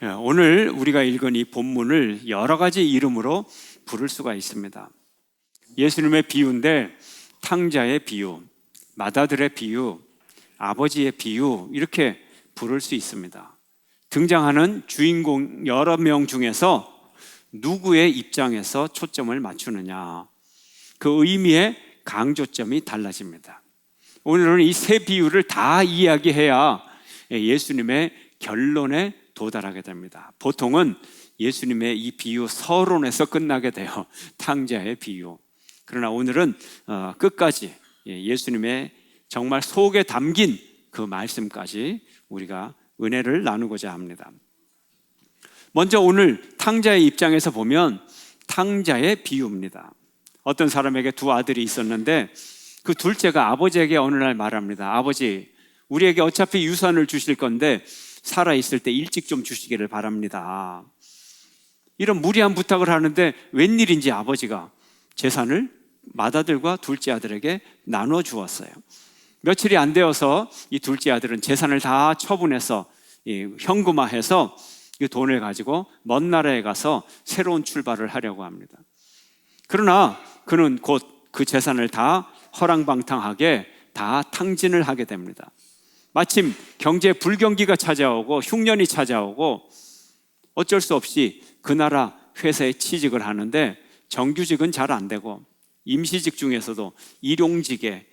오늘 우리가 읽은 이 본문을 여러 가지 이름으로 부를 수가 있습니다. 예수님의 비유인데 탕자의 비유, 맏아들의 비유, 아버지의 비유 이렇게 부를 수 있습니다. 등장하는 주인공 여러 명 중에서 누구의 입장에서 초점을 맞추느냐, 그 의미의 강조점이 달라집니다. 오늘은 이 세 비유를 다 이야기해야 예수님의 결론에 도달하게 됩니다. 보통은 예수님의 이 비유 서론에서 끝나게 돼요. 탕자의 비유. 그러나 오늘은 끝까지 예수님의 정말 속에 담긴 그 말씀까지 우리가 은혜를 나누고자 합니다. 먼저 오늘 탕자의 입장에서 보면 탕자의 비유입니다. 어떤 사람에게 두 아들이 있었는데 그 둘째가 아버지에게 어느 날 말합니다. 아버지, 우리에게 어차피 유산을 주실 건데 살아있을 때 일찍 좀 주시기를 바랍니다. 이런 무리한 부탁을 하는데 웬일인지 아버지가 재산을 맏아들과 둘째 아들에게 나눠 주었어요. 며칠이 안 되어서 이 둘째 아들은 재산을 다 처분해서 현금화해서 이 돈을 가지고 먼 나라에 가서 새로운 출발을 하려고 합니다. 그러나 그는 곧 그 재산을 다 허랑방탕하게 다 탕진을 하게 됩니다. 마침 경제 불경기가 찾아오고 흉년이 찾아오고 어쩔 수 없이 그 나라 회사에 취직을 하는데 정규직은 잘 안 되고 임시직 중에서도 일용직에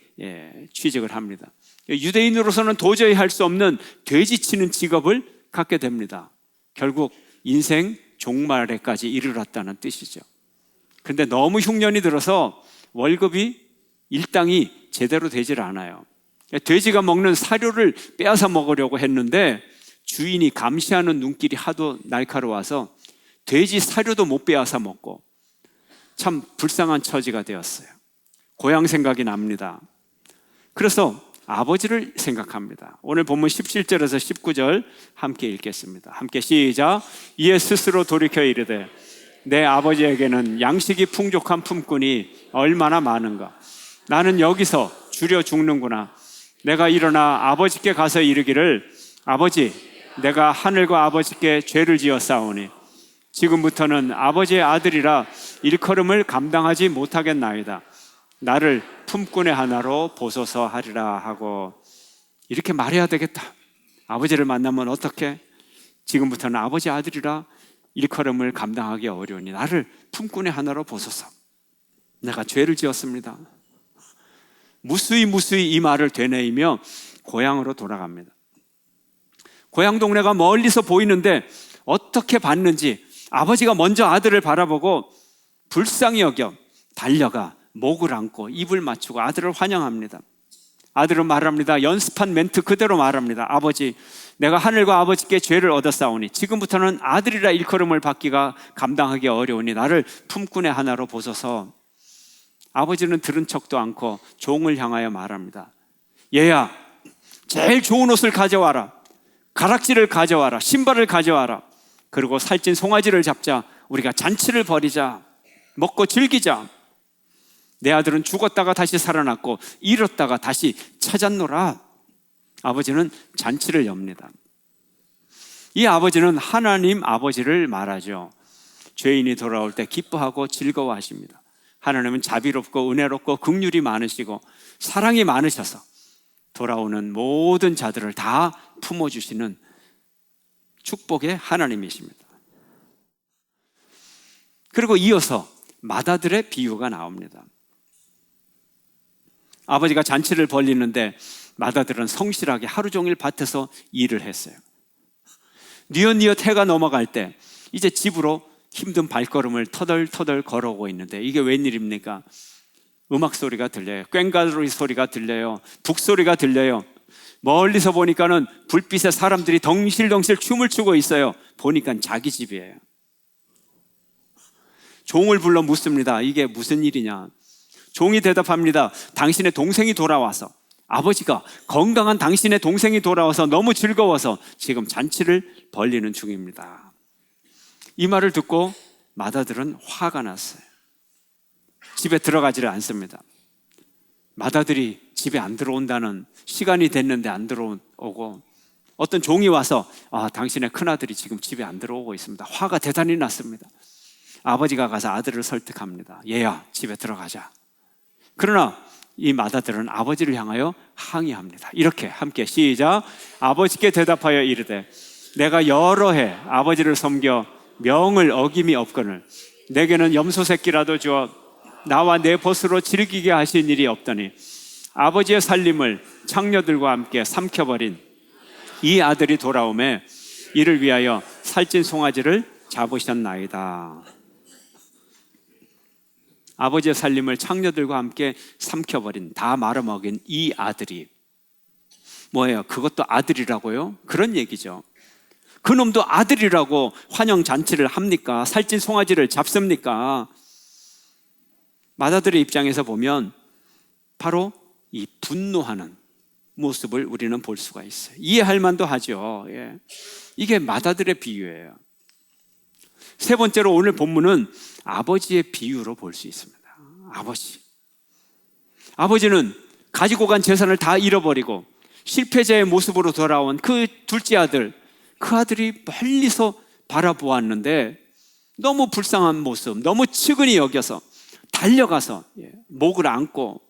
취직을 합니다. 유대인으로서는 도저히 할 수 없는 돼지치는 직업을 갖게 됩니다. 결국 인생 종말에까지 이르렀다는 뜻이죠. 그런데 너무 흉년이 들어서 월급이 일당이 제대로 되질 않아요. 돼지가 먹는 사료를 빼앗아 먹으려고 했는데 주인이 감시하는 눈길이 하도 날카로워서 돼지 사료도 못 빼앗아 먹고 참 불쌍한 처지가 되었어요. 고향 생각이 납니다. 그래서 아버지를 생각합니다. 오늘 본문 17절에서 19절 함께 읽겠습니다. 함께 시작. 이에 스스로 돌이켜 이르되 내 아버지에게는 양식이 풍족한 품꾼이 얼마나 많은가. 나는 여기서 줄여 죽는구나. 내가 일어나 아버지께 가서 이르기를 아버지, 내가 하늘과 아버지께 죄를 지었사오니 지금부터는 아버지의 아들이라 일컬음을 감당하지 못하겠나이다. 나를 품꾼의 하나로 보소서 하리라 하고, 이렇게 말해야 되겠다. 아버지를 만나면 어떻게? 지금부터는 아버지 아들이라 일컬음을 감당하기 어려우니 나를 품꾼의 하나로 보소서. 내가 죄를 지었습니다. 무수히 이 말을 되뇌이며 고향으로 돌아갑니다. 고향 동네가 멀리서 보이는데 어떻게 봤는지 아버지가 먼저 아들을 바라보고 불쌍히 여겨 달려가 목을 안고 입을 맞추고 아들을 환영합니다. 아들은 말합니다. 연습한 멘트 그대로 말합니다. 아버지, 내가 하늘과 아버지께 죄를 얻었사오니 지금부터는 아들이라 일컬음을 받기가 감당하기 어려우니 나를 품꾼의 하나로 보소서. 아버지는 들은 척도 않고 종을 향하여 말합니다. 얘야, 제일 좋은 옷을 가져와라. 가락지를 가져와라. 신발을 가져와라. 그리고 살찐 송아지를 잡자. 우리가 잔치를 벌이자. 먹고 즐기자. 내 아들은 죽었다가 다시 살아났고 잃었다가 다시 찾았노라. 아버지는 잔치를 엽니다. 이 아버지는 하나님 아버지를 말하죠. 죄인이 돌아올 때 기뻐하고 즐거워하십니다. 하나님은 자비롭고 은혜롭고 긍휼이 많으시고 사랑이 많으셔서 돌아오는 모든 자들을 다 품어주시는 축복의 하나님이십니다. 그리고 이어서 맏아들의 비유가 나옵니다. 아버지가 잔치를 벌리는데 맏아들은 성실하게 하루 종일 밭에서 일을 했어요. 뉘엿뉘엿 해가 넘어갈 때 이제 집으로 힘든 발걸음을 터덜터덜 걸어오고 있는데 이게 웬일입니까? 음악 소리가 들려요. 꽹과리 소리가 들려요. 북소리가 들려요. 멀리서 보니까는 불빛에 사람들이 덩실덩실 춤을 추고 있어요. 보니까 자기 집이에요. 종을 불러 묻습니다. 이게 무슨 일이냐? 종이 대답합니다. 당신의 동생이 돌아와서, 아버지가 건강한 당신의 동생이 돌아와서 너무 즐거워서 지금 잔치를 벌리는 중입니다. 이 말을 듣고 맏아들은 화가 났어요. 집에 들어가지를 않습니다. 맏아들이 집에 안 들어온다는, 시간이 됐는데 안 들어오고 어떤 종이 와서 당신의 큰아들이 지금 집에 안 들어오고 있습니다. 화가 대단히 났습니다. 아버지가 가서 아들을 설득합니다. 얘야, 집에 들어가자. 그러나 이 맏아들은 아버지를 향하여 항의합니다. 이렇게 함께 시작. 아버지께 대답하여 이르되 내가 여러 해 아버지를 섬겨 명을 어김이 없거늘 내게는 염소 새끼라도 주어 나와 내 벗으로 즐기게 하신 일이 없더니 아버지의 살림을 창녀들과 함께 삼켜버린 이 아들이 돌아오매 이를 위하여 살찐 송아지를 잡으셨나이다. 아버지의 살림을 창녀들과 함께 삼켜버린, 다 말아먹인 이 아들이 뭐예요? 그것도 아들이라고요? 그런 얘기죠. 그놈도 아들이라고 환영잔치를 합니까? 살찐 송아지를 잡습니까? 맏아들의 입장에서 보면 바로 이 분노하는 모습을 우리는 볼 수가 있어요. 이해할 만도 하죠. 예. 이게 맏아들의 비유예요. 세 번째로 오늘 본문은 아버지의 비유로 볼 수 있습니다. 아버지는 가지고 간 재산을 다 잃어버리고 실패자의 모습으로 돌아온 그 둘째 아들, 그 아들이 멀리서 바라보았는데 너무 불쌍한 모습, 너무 측은히 여겨서 달려가서 목을 안고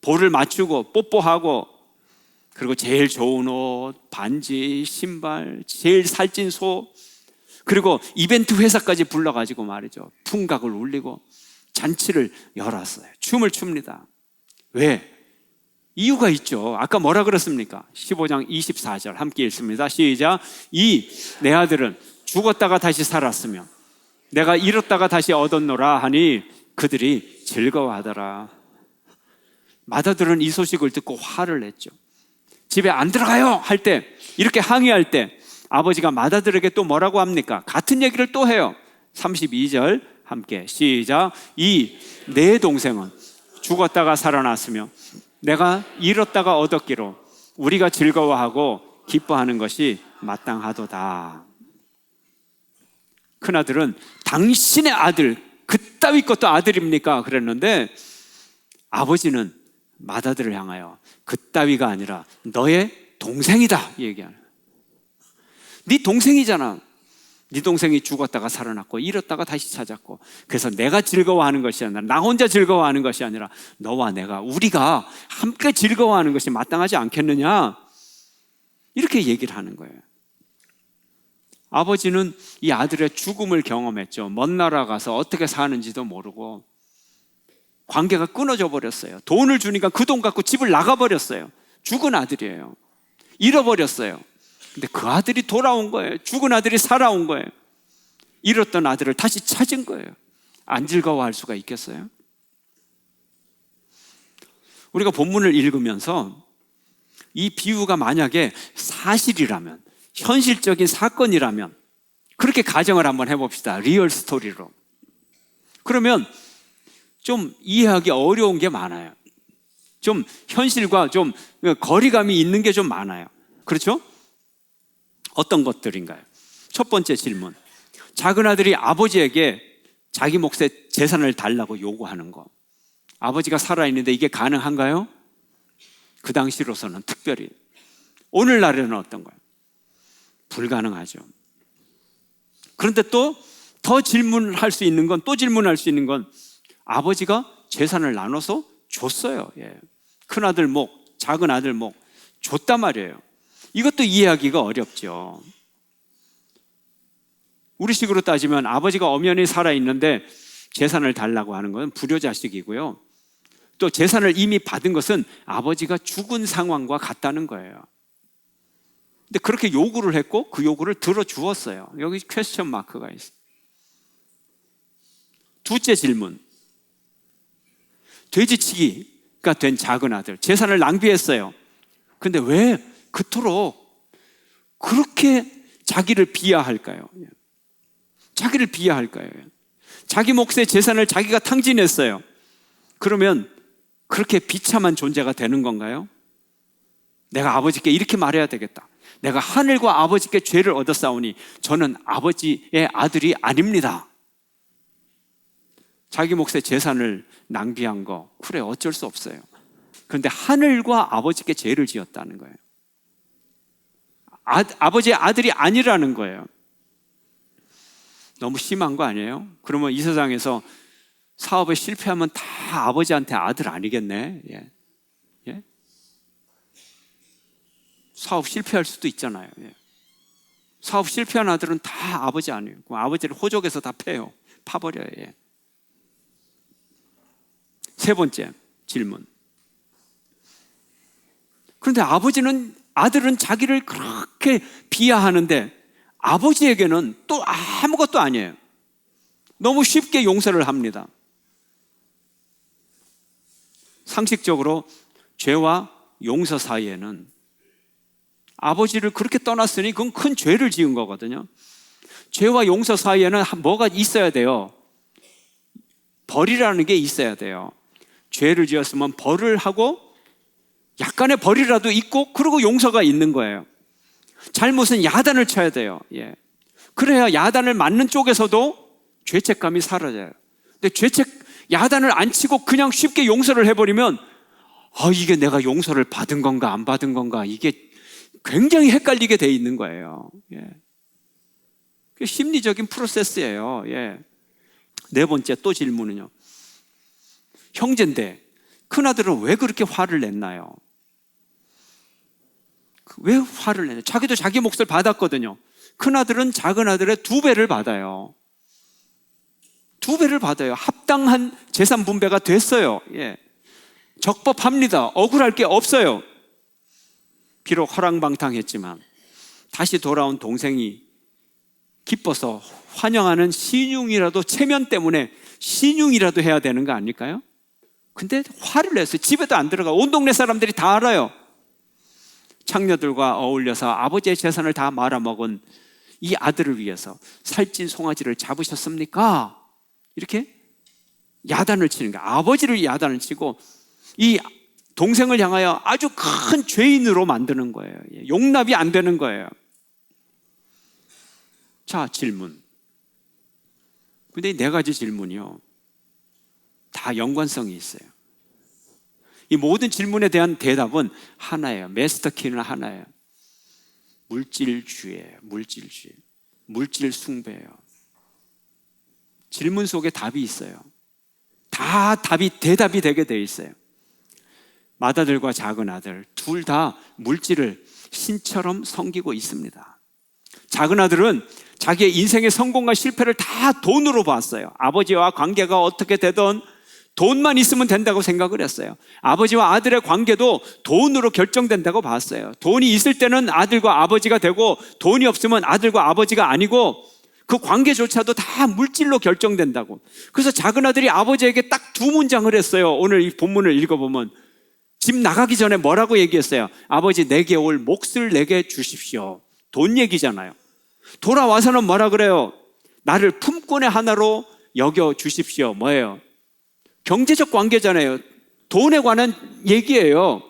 볼을 맞추고 뽀뽀하고, 그리고 제일 좋은 옷, 반지, 신발, 제일 살찐 소, 그리고 이벤트 회사까지 불러가지고 말이죠, 풍각을 울리고 잔치를 열었어요. 춤을 춥니다. 왜? 이유가 있죠. 아까 뭐라 그랬습니까? 15장 24절 함께 읽습니다. 시작. 내 아들은 죽었다가 다시 살았으며 내가 잃었다가 다시 얻었노라 하니 그들이 즐거워하더라. 맏아들은 이 소식을 듣고 화를 냈죠. 집에 안 들어가요 할 때, 이렇게 항의할 때 아버지가 맏아들에게 또 뭐라고 합니까? 같은 얘기를 또 해요. 32절 함께 시작. 내 동생은 죽었다가 살아났으며 내가 잃었다가 얻었기로 우리가 즐거워하고 기뻐하는 것이 마땅하도다. 큰아들은 당신의 아들, 그따위 것도 아들입니까? 그랬는데 아버지는 맏아들을 향하여 그따위가 아니라 너의 동생이다 얘기하는. 네 동생이잖아. 네 동생이 죽었다가 살아났고 잃었다가 다시 찾았고, 그래서 내가 즐거워하는 것이 아니라, 나 혼자 즐거워하는 것이 아니라 너와 내가, 우리가 함께 즐거워하는 것이 마땅하지 않겠느냐, 이렇게 얘기를 하는 거예요. 아버지는 이 아들의 죽음을 경험했죠. 먼 나라 가서 어떻게 사는지도 모르고 관계가 끊어져 버렸어요. 돈을 주니까 그 돈 갖고 집을 나가버렸어요. 죽은 아들이에요. 잃어버렸어요. 근데 그 아들이 돌아온 거예요. 죽은 아들이 살아온 거예요. 잃었던 아들을 다시 찾은 거예요. 안 즐거워할 수가 있겠어요? 우리가 본문을 읽으면서 이 비유가 만약에 사실이라면, 현실적인 사건이라면 그렇게 가정을 한번 해봅시다. 리얼 스토리로. 그러면 좀 이해하기 어려운 게 많아요. 좀 현실과 좀 거리감이 있는 게 좀 많아요. 그렇죠? 어떤 것들인가요? 첫 번째 질문. 작은 아들이 아버지에게 자기 몫의 재산을 달라고 요구하는 거. 아버지가 살아있는데 이게 가능한가요? 그 당시로서는 특별히. 오늘날에는 어떤가요? 불가능하죠. 그런데 또 더 질문할 수 있는 건, 아버지가 재산을 나눠서 줬어요. 큰아들 목, 작은 아들 목 줬단 말이에요. 이것도 이해하기가 어렵죠. 우리식으로 따지면 아버지가 엄연히 살아있는데 재산을 달라고 하는 건 불효자식이고요. 또 재산을 이미 받은 것은 아버지가 죽은 상황과 같다는 거예요. 근데 그렇게 요구를 했고 그 요구를 들어주었어요. 여기 퀘스천 마크가 있어요. 둘째 질문. 돼지치기가 된 작은 아들, 재산을 낭비했어요. 근데 왜 그토록 그렇게 자기를 비하할까요? 자기를 비하할까요? 자기 몫의 재산을 자기가 탕진했어요. 그러면 그렇게 비참한 존재가 되는 건가요? 내가 아버지께 이렇게 말해야 되겠다. 내가 하늘과 아버지께 죄를 얻었사오니 저는 아버지의 아들이 아닙니다. 자기 몫의 재산을 낭비한 거, 그래, 어쩔 수 없어요. 그런데 하늘과 아버지께 죄를 지었다는 거예요. 아버지의 아들이 아니라는 거예요. 너무 심한 거 아니에요? 그러면 이 세상에서 사업에 실패하면 다 아버지한테 아들 아니겠네? 예. 예? 사업 실패할 수도 있잖아요. 예. 사업 실패한 아들은 다 아버지 아니에요. 아버지를 호적에서 다 패요. 파버려요. 예. 세 번째 질문. 그런데 아들은 자기를 그렇게 비하하는데 아버지에게는 또 아무것도 아니에요. 너무 쉽게 용서를 합니다. 상식적으로 죄와 용서 사이에는 아버지를 그렇게 떠났으니 그건 큰 죄를 지은 거거든요. 죄와 용서 사이에는 뭐가 있어야 돼요? 벌이라는 게 있어야 돼요. 죄를 지었으면 벌을 하고 약간의 벌이라도 있고 그리고 용서가 있는 거예요. 잘못은 야단을 쳐야 돼요. 예. 그래야 야단을 맞는 쪽에서도 죄책감이 사라져요. 근데 야단을 안 치고 그냥 쉽게 용서를 해버리면 이게 내가 용서를 받은 건가 안 받은 건가 이게 굉장히 헷갈리게 돼 있는 거예요. 예. 심리적인 프로세스예요. 예. 네 번째 또 질문은요. 형제인데 큰아들은 왜 그렇게 화를 냈나요? 왜 화를 내요? 자기도 자기 몫을 받았거든요. 큰아들은 작은아들의 2배를 받아요. 2배를 받아요. 합당한 재산 분배가 됐어요. 예. 적법합니다. 억울할 게 없어요. 비록 허랑방탕했지만 다시 돌아온 동생이 기뻐서 환영하는 신용이라도 체면 때문에 신용이라도 해야 되는 거 아닐까요? 근데 화를 냈어요. 집에도 안 들어가. 온 동네 사람들이 다 알아요. 창녀들과 어울려서 아버지의 재산을 다 말아먹은 이 아들을 위해서 살찐 송아지를 잡으셨습니까? 이렇게 야단을 치는 거예요. 아버지를 야단을 치고 이 동생을 향하여 아주 큰 죄인으로 만드는 거예요. 용납이 안 되는 거예요. 자, 질문. 근데 이 4가지 질문이요, 다 연관성이 있어요. 이 모든 질문에 대한 대답은 하나예요. 마스터 키는 하나예요. 물질주의예요. 물질주의. 물질 숭배예요. 질문 속에 답이 있어요. 다 대답이 되게 돼 있어요. 맏아들과 작은아들 둘 다 물질을 신처럼 섬기고 있습니다. 작은아들은 자기의 인생의 성공과 실패를 다 돈으로 봤어요. 아버지와 관계가 어떻게 되든 돈만 있으면 된다고 생각을 했어요. 아버지와 아들의 관계도 돈으로 결정된다고 봤어요. 돈이 있을 때는 아들과 아버지가 되고 돈이 없으면 아들과 아버지가 아니고 그 관계조차도 다 물질로 결정된다고. 그래서 작은아들이 아버지에게 딱 2문장을 했어요. 오늘 이 본문을 읽어보면 집 나가기 전에 뭐라고 얘기했어요? 아버지, 내게 올 몫을 내게 주십시오. 돈 얘기잖아요. 돌아와서는 뭐라 그래요? 나를 품꾼의 하나로 여겨 주십시오. 뭐예요? 경제적 관계잖아요. 돈에 관한 얘기예요.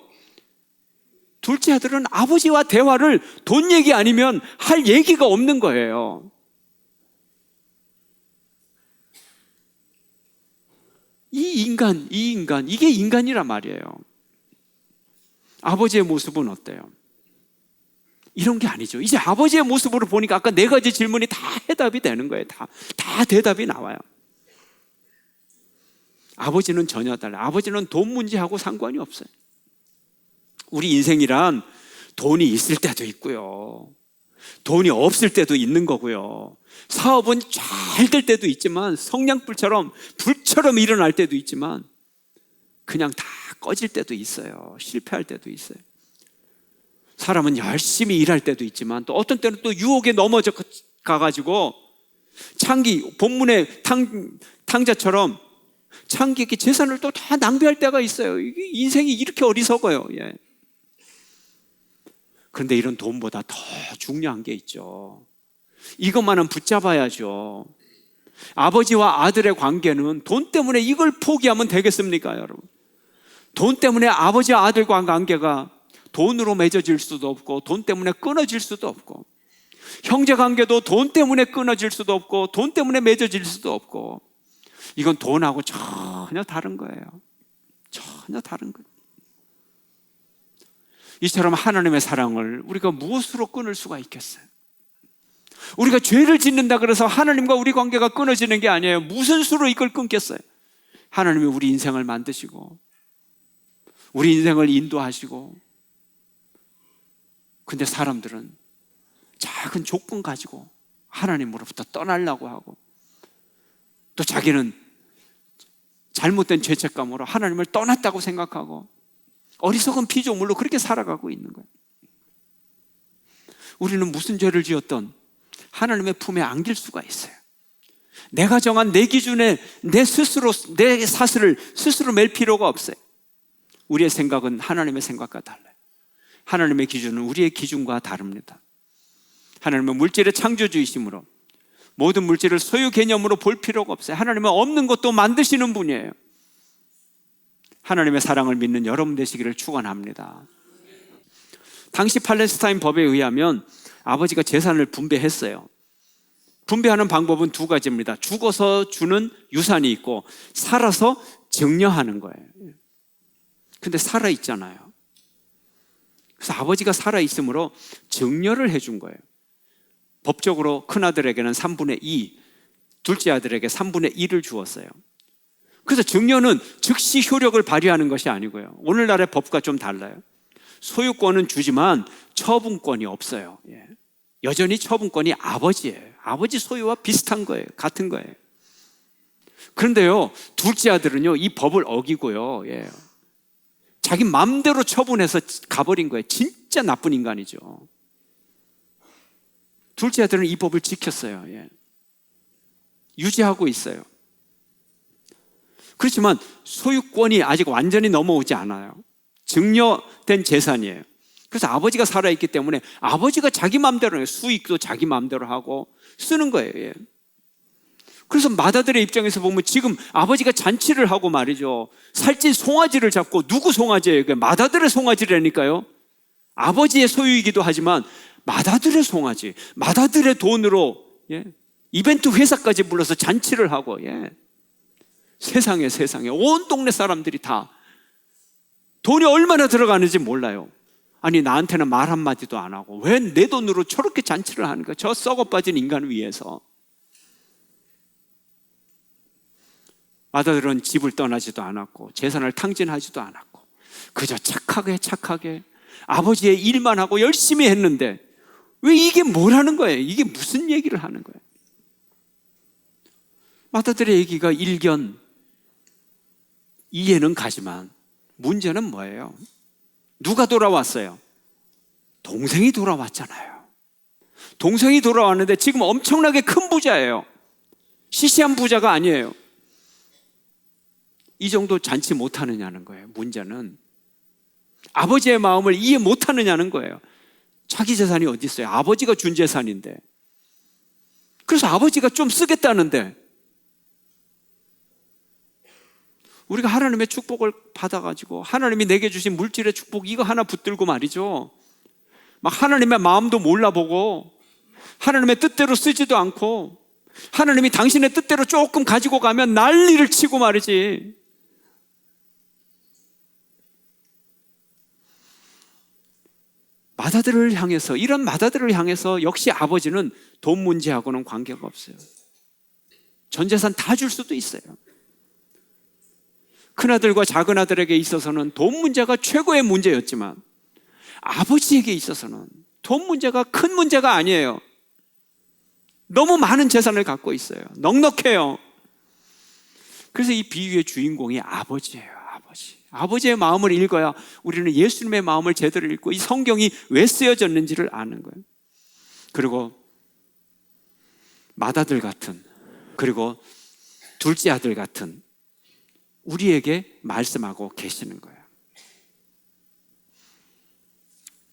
둘째 아들은 아버지와 대화를 돈 얘기 아니면 할 얘기가 없는 거예요. 이 인간, 이게 인간이란 말이에요. 아버지의 모습은 어때요? 이런 게 아니죠. 이제 아버지의 모습으로 보니까 아까 4가지 질문이 다 해답이 되는 거예요. 다 대답이 나와요. 아버지는 전혀 달라요. 아버지는 돈 문제하고 상관이 없어요. 우리 인생이란 돈이 있을 때도 있고요, 돈이 없을 때도 있는 거고요, 사업은 잘 될 때도 있지만 성냥불처럼 불처럼 일어날 때도 있지만 그냥 다 꺼질 때도 있어요. 실패할 때도 있어요. 사람은 열심히 일할 때도 있지만 또 어떤 때는 또 유혹에 넘어져 가가지고 창기, 본문의 탕자처럼 창기에게 재산을 또 다 낭비할 때가 있어요. 이게 인생이 이렇게 어리석어요. 예. 그런데 이런 돈보다 더 중요한 게 있죠. 이것만은 붙잡아야죠. 아버지와 아들의 관계는 돈 때문에 이걸 포기하면 되겠습니까, 여러분? 돈 때문에 아버지와 아들과 관계가 돈으로 맺어질 수도 없고 돈 때문에 끊어질 수도 없고, 형제 관계도 돈 때문에 끊어질 수도 없고 돈 때문에 맺어질 수도 없고, 이건 돈하고 전혀 다른 거예요. 전혀 다른 거예요. 이처럼 하나님의 사랑을 우리가 무엇으로 끊을 수가 있겠어요? 우리가 죄를 짓는다 그래서 하나님과 우리 관계가 끊어지는 게 아니에요. 무슨 수로 이걸 끊겠어요? 하나님이 우리 인생을 만드시고 우리 인생을 인도하시고, 근데 사람들은 작은 조건 가지고 하나님으로부터 떠나려고 하고, 또 자기는 잘못된 죄책감으로 하나님을 떠났다고 생각하고 어리석은 피조물로 그렇게 살아가고 있는 거예요. 우리는 무슨 죄를 지었던 하나님의 품에 안길 수가 있어요. 내가 정한 내 기준에 내 스스로, 내 사슬을 스스로 맬 필요가 없어요. 우리의 생각은 하나님의 생각과 달라요. 하나님의 기준은 우리의 기준과 다릅니다. 하나님은 물질의 창조주이시므로 모든 물질을 소유 개념으로 볼 필요가 없어요. 하나님은 없는 것도 만드시는 분이에요. 하나님의 사랑을 믿는 여러분 되시기를 축원합니다. 당시 팔레스타인 법에 의하면 아버지가 재산을 분배했어요. 분배하는 방법은 두 가지입니다. 죽어서 주는 유산이 있고 살아서 증여하는 거예요. 근데 살아있잖아요. 그래서 아버지가 살아있으므로 증여를 해준 거예요. 법적으로 큰아들에게는 3분의 2, 둘째 아들에게 3분의 1을 주었어요. 그래서 증여는 즉시 효력을 발휘하는 것이 아니고요. 오늘날의 법과 좀 달라요. 소유권은 주지만 처분권이 없어요. 여전히 처분권이 아버지예요. 아버지 소유와 비슷한 거예요. 같은 거예요. 그런데요, 둘째 아들은요, 이 법을 어기고요, 자기 마음대로 처분해서 가버린 거예요. 진짜 나쁜 인간이죠. 둘째 아들은 이 법을 지켰어요. 유지하고 있어요. 그렇지만 소유권이 아직 완전히 넘어오지 않아요. 증여된 재산이에요. 그래서 아버지가 살아있기 때문에 아버지가 자기 마음대로 해요. 수익도 자기 마음대로 하고 쓰는 거예요. 그래서 맏아들의 입장에서 보면 지금 아버지가 잔치를 하고 말이죠, 살찐 송아지를 잡고, 누구 송아지예요? 맏아들의 송아지라니까요. 아버지의 소유이기도 하지만 맏아들의 송아지, 맏아들의 돈으로 이벤트 회사까지 불러서 잔치를 하고, 세상에 온 동네 사람들이 다 돈이 얼마나 들어가는지 몰라요. 아니, 나한테는 말 한마디도 안 하고 왜 내 돈으로 저렇게 잔치를 하는가? 저 썩어 빠진 인간을 위해서. 맏아들은 집을 떠나지도 않았고 재산을 탕진하지도 않았고 그저 착하게 아버지의 일만 하고 열심히 했는데, 왜 이게 뭐라는 거예요? 이게 무슨 얘기를 하는 거예요? 맏아들의 얘기가 일견 이해는 가지만 문제는 뭐예요? 누가 돌아왔어요? 동생이 돌아왔잖아요. 동생이 돌아왔는데 지금 엄청나게 큰 부자예요. 시시한 부자가 아니에요. 이 정도 잔치 못하느냐는 거예요. 문제는 아버지의 마음을 이해 못하느냐는 거예요. 자기 재산이 어디 있어요? 아버지가 준 재산인데. 그래서 아버지가 좀 쓰겠다는데, 우리가 하나님의 축복을 받아가지고 하나님이 내게 주신 물질의 축복 이거 하나 붙들고 말이죠, 막 하나님의 마음도 몰라보고 하나님의 뜻대로 쓰지도 않고 하나님이 당신의 뜻대로 조금 가지고 가면 난리를 치고 말이지. 맏아들을 향해서, 이런 맏아들을 향해서 역시 아버지는 돈 문제하고는 관계가 없어요. 전 재산 다 줄 수도 있어요. 큰아들과 작은아들에게 있어서는 돈 문제가 최고의 문제였지만 아버지에게 있어서는 돈 문제가 큰 문제가 아니에요. 너무 많은 재산을 갖고 있어요. 넉넉해요. 그래서 이 비유의 주인공이 아버지예요. 아버지의 마음을 읽어야 우리는 예수님의 마음을 제대로 읽고 이 성경이 왜 쓰여졌는지를 아는 거예요. 그리고 맏아들 같은, 그리고 둘째 아들 같은 우리에게 말씀하고 계시는 거예요.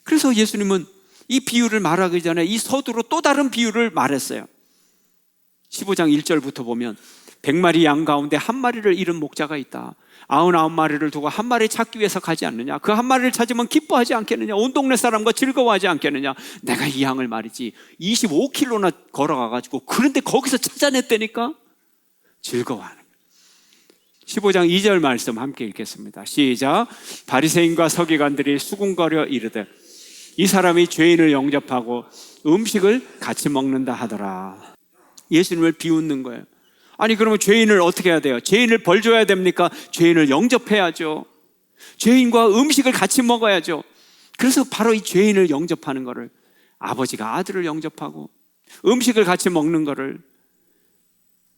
그래서 예수님은 이 비유를 말하기 전에 이 서두로 또 다른 비유를 말했어요. 15장 1절부터 보면 100마리 양 가운데 한 마리를 잃은 목자가 있다. 99마리를 두고 한 마리 찾기 위해서 가지 않느냐? 그 한 마리를 찾으면 기뻐하지 않겠느냐? 온 동네 사람과 즐거워하지 않겠느냐? 내가 이 양을 말이지 25km나 걸어가가지고 그런데 거기서 찾아냈다니까 즐거워하는 거예요. 15장 2절 말씀 함께 읽겠습니다. 시작. 바리새인과 서기관들이 수군거려 이르되 이 사람이 죄인을 영접하고 음식을 같이 먹는다 하더라. 예수님을 비웃는 거예요. 아니 그러면 죄인을 어떻게 해야 돼요? 죄인을 벌 줘야 됩니까? 죄인을 영접해야죠. 죄인과 음식을 같이 먹어야죠. 그래서 바로 이 죄인을 영접하는 거를, 아버지가 아들을 영접하고 음식을 같이 먹는 거를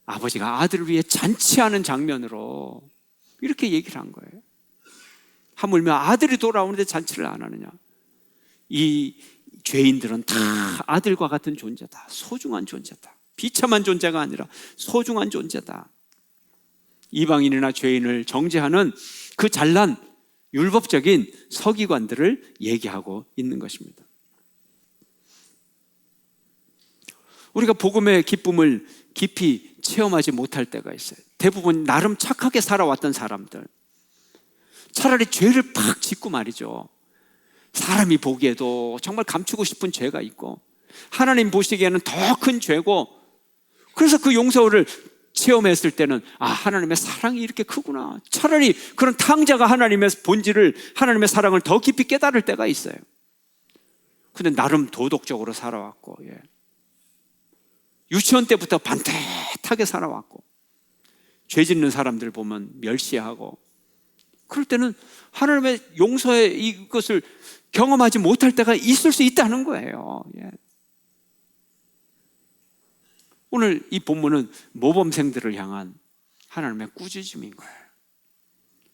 아버지가 아들을 위해 잔치하는 장면으로 이렇게 얘기를 한 거예요. 하물며 아들이 돌아오는데 잔치를 안 하느냐. 이 죄인들은 다 아들과 같은 존재다. 소중한 존재다. 비참한 존재가 아니라 소중한 존재다. 이방인이나 죄인을 정죄하는 그 잘난 율법적인 서기관들을 얘기하고 있는 것입니다. 우리가 복음의 기쁨을 깊이 체험하지 못할 때가 있어요. 대부분 나름 착하게 살아왔던 사람들, 차라리 죄를 팍 짓고 말이죠. 사람이 보기에도 정말 감추고 싶은 죄가 있고 하나님 보시기에는 더 큰 죄고, 그래서 그 용서를 체험했을 때는 하나님의 사랑이 이렇게 크구나. 차라리 그런 탕자가 하나님의 본질을, 하나님의 사랑을 더 깊이 깨달을 때가 있어요. 근데 나름 도덕적으로 살아왔고, 유치원 때부터 반듯하게 살아왔고, 죄 짓는 사람들 보면 멸시하고, 그럴 때는 하나님의 용서의 이것을 경험하지 못할 때가 있을 수 있다는 거예요. 오늘 이 본문은 모범생들을 향한 하나님의 꾸짖음인 거예요.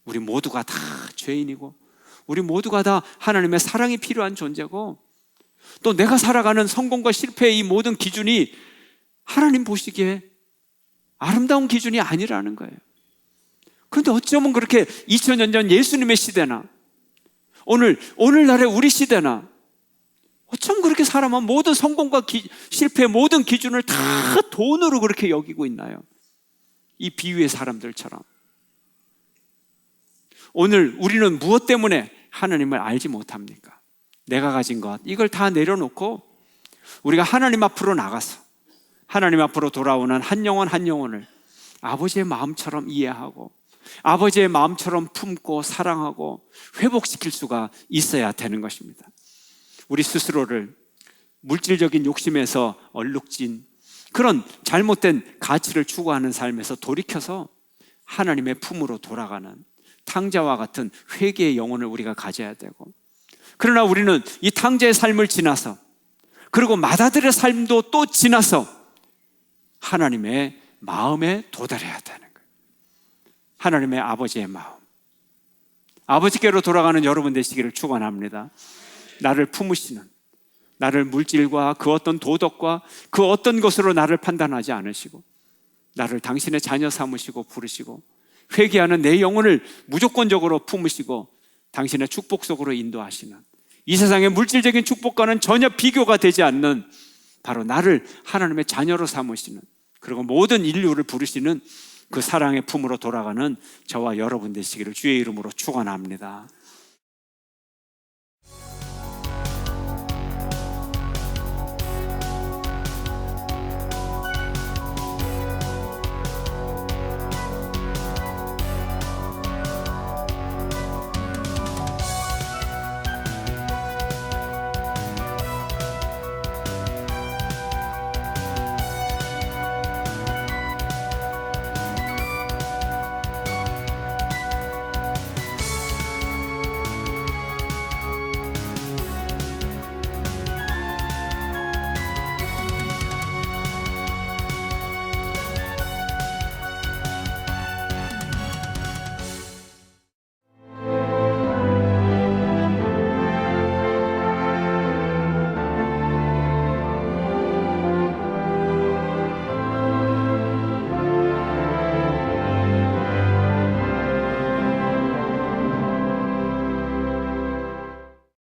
우리 모두가 다 죄인이고, 우리 모두가 다 하나님의 사랑이 필요한 존재고, 또 내가 살아가는 성공과 실패의 이 모든 기준이 하나님 보시기에 아름다운 기준이 아니라는 거예요. 그런데 어쩌면 그렇게 2000년 전 예수님의 시대나 오늘날의 우리 시대나 어쩜 그렇게 사람은 모든 성공과 실패의 모든 기준을 다 돈으로 그렇게 여기고 있나요? 이 비유의 사람들처럼. 오늘 우리는 무엇 때문에 하나님을 알지 못합니까? 내가 가진 것, 이걸 다 내려놓고 우리가 하나님 앞으로 나가서 하나님 앞으로 돌아오는 한 영혼 한 영혼을 아버지의 마음처럼 이해하고 아버지의 마음처럼 품고 사랑하고 회복시킬 수가 있어야 되는 것입니다. 우리 스스로를 물질적인 욕심에서 얼룩진 그런 잘못된 가치를 추구하는 삶에서 돌이켜서 하나님의 품으로 돌아가는 탕자와 같은 회개의 영혼을 우리가 가져야 되고, 그러나 우리는 이 탕자의 삶을 지나서, 그리고 마다들의 삶도 또 지나서 하나님의 마음에 도달해야 되는 거예요. 하나님의 아버지의 마음, 아버지께로 돌아가는 여러분 되시기를 축원합니다. 나를 품으시는, 나를 물질과 그 어떤 도덕과 그 어떤 것으로 나를 판단하지 않으시고 나를 당신의 자녀 삼으시고 부르시고 회개하는 내 영혼을 무조건적으로 품으시고 당신의 축복 속으로 인도하시는, 이 세상의 물질적인 축복과는 전혀 비교가 되지 않는 바로 나를 하나님의 자녀로 삼으시는, 그리고 모든 인류를 부르시는 그 사랑의 품으로 돌아가는 저와 여러분 되시기를 주의 이름으로 축원합니다.